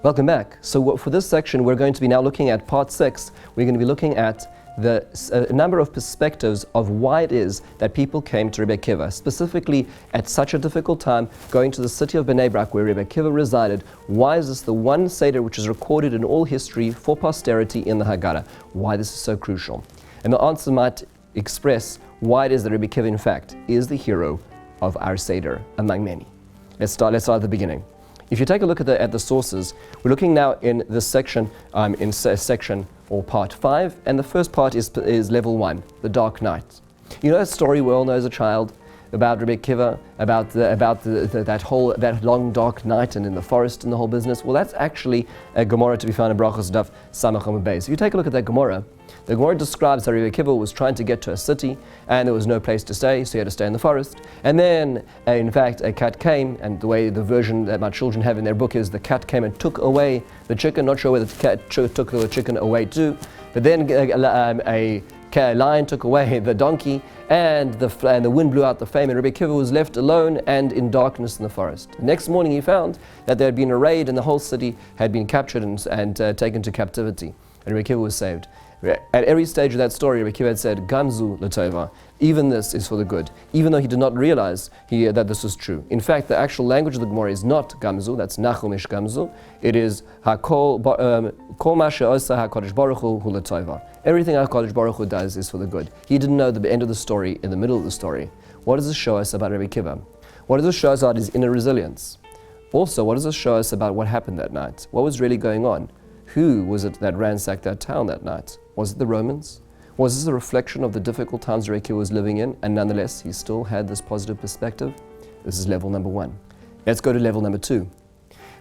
Welcome back. So for this section, we're going to be now looking at part 6. We're going to be looking at a number of perspectives of why it is that people came to Rebbe Akiva, specifically at such a difficult time, going to the city of Bnei Brak where Rebbe Akiva resided. Why is this the one Seder which is recorded in all history for posterity in the Haggadah? Why this is so crucial? And the answer might express why it is that Rebbe Akiva, in fact, is the hero of our Seder among many. Let's start at the beginning. If you take a look at the sources, we're looking now in this section, section or part 5, and the first part is level 1, the dark night. You know that story we all know as a child about Rebbe Akiva, about that long dark night and in the forest and the whole business? Well, that's actually a Gemara to be found in Brachos Daf Samach Amud Beis. If you take a look at that Gemara, the Gemara describes how Rebbe Akiva was trying to get to a city and there was no place to stay, so he had to stay in the forest. And then, in fact, a cat came, and the way the version that my children have in their book is the cat came and took away the chicken. Not sure where the cat took the chicken away to, but then a lion took away the donkey, and the wind blew out the flame, and Rebbe Akiva was left alone and in darkness in the forest. The next morning he found that there had been a raid and the whole city had been captured and taken to captivity, and Rebbe Akiva was saved. At every stage of that story, Rebbe Akiva had said, Gamzu l'tova, even this is for the good, even though he did not realize that this was true. In fact, the actual language of the Gemara is not Gamzu, that's Nachum ish Gamzu, it is Kol ma she'osa HaKadosh Baruch Hu hu l'tova. Everything HaKadosh Baruch Hu does is for the good. He didn't know the end of the story in the middle of the story. What does this show us about Rebbe Akiva? What does this show us about his inner resilience? Also, what does this show us about what happened that night? What was really going on? Who was it that ransacked that town that night? Was it the Romans? Was this a reflection of the difficult times Rebbe Akiva was living in, and nonetheless he still had this positive perspective? This is level number 1. Let's go to level number 2.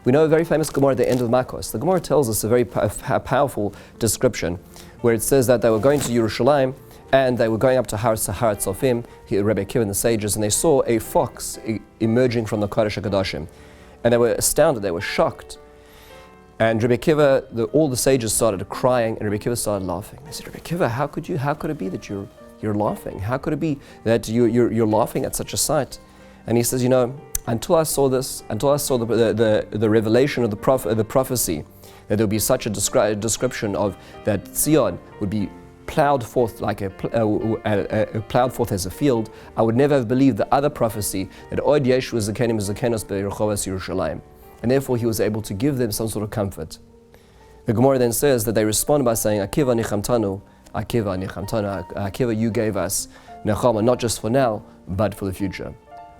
We know a very famous Gemara at the end of Makos. The Gemara tells us a very powerful description where it says that they were going to Yerushalayim and they were going up to Har Tzofim, Rebbe Akiva and the sages, and they saw a fox emerging from the Kodesh HaKadoshim. And they were astounded, they were shocked. And Rebbe Akiva, all the sages started crying, and Rebbe Akiva started laughing. They said, Rebbe Akiva, how could it be that you're laughing? How could it be that you're laughing at such a sight? And he says, until I saw the revelation of the prophecy, that there would be such a description of that Zion would be plowed forth plowed forth as a field, I would never have believed the other prophecy that Od Yeshu Zakenim Zakenos Be'Rechovas Yerushalayim. And therefore he was able to give them some sort of comfort. The Gemara then says that they respond by saying, Akiva nichamtanu, Akiva nichamtanu, Akiva, you gave us nechama, not just for now, but for the future.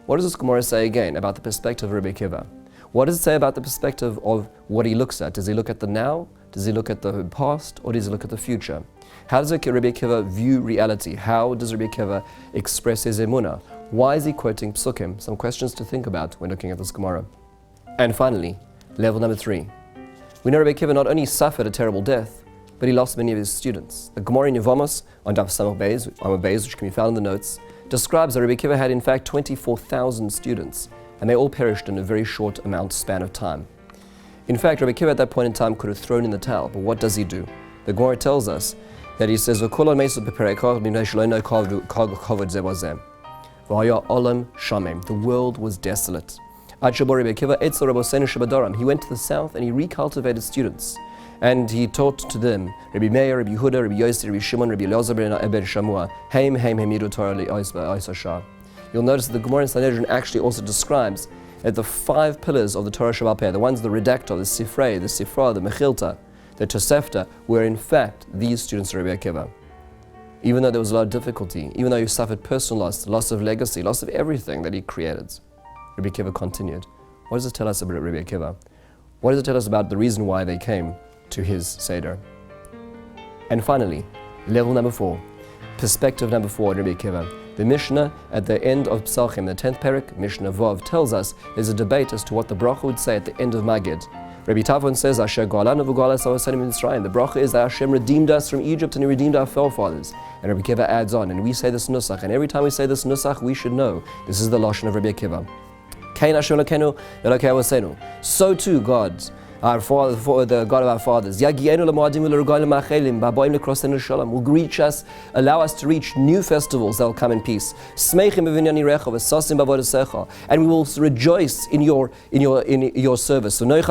What does this Gemara say again about the perspective of Rebbe Akiva? What does it say about the perspective of what he looks at? Does he look at the now? Does he look at the past? Or does he look at the future? How does Rebbe Akiva view reality? How does Rebbe Akiva express his emunah? Why is he quoting psukim? Some questions to think about when looking at this Gemara. And finally, level number 3. We know Rebbe Akiva not only suffered a terrible death, but he lost many of his students. The Gemara in Yevamos on Daf Samach Beis, which can be found in the notes, describes that Rebbe Akiva had in fact 24,000 students, and they all perished in a very short span of time. In fact, Rebbe Akiva at that point in time could have thrown in the towel, but what does he do? The Gemara tells us that he says, the world was desolate. He went to the south and he recultivated students. And he taught to them, Rabbi Meir, Rabbi Yehuda, Rabbi Yossi, Rabbi Shimon, Rabbi Elazar ben Shamua, Heim Yidu Torah Oisashah. You'll notice that the Gemara in Sanhedrin actually also describes that the 5 pillars of the Torah Shabbat Peh, the ones, the redactor, the Sifrei, the Sifra, the Mechilta, the Tosefta, were in fact these students of Rebbe Akiva. Even though there was a lot of difficulty, even though he suffered personal loss of legacy, loss of everything that he created, Rebbe Akiva continued. What does it tell us about Rebbe Akiva? What does it tell us about the reason why they came to his Seder? And finally, level number 4, perspective number 4 on Rebbe Akiva. The Mishnah at the end of Psalchim, the 10th Perek, Mishnah Vav, tells us there's a debate as to what the bracha would say at the end of Magid. Rabbi Tavon says, Asher Go'alanu v'Go'alas Avasanim Mitzrayim. The bracha is that Hashem redeemed us from Egypt and He redeemed our forefathers. And Rabbi Akiva adds on, and we say this nusach, and every time we say this nusach, we should know this is the lashon of Rabbi Akiva. So too God, our Father, for the God of our fathers. Will reach us, allow us to reach new festivals that will come in peace. And we will rejoice in your service. And we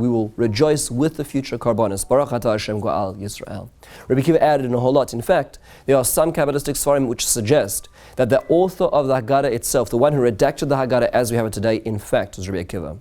will rejoice with the future Karbanos. Baruch atah Hashem Go'al Yisrael. Rabbi Akiva added in a whole lot. In fact, there are some Kabbalistic Sfarim which suggest that the author of the Haggadah itself, the one who redacted the Haggadah as we have it today, in fact, was Rabbi Akiva.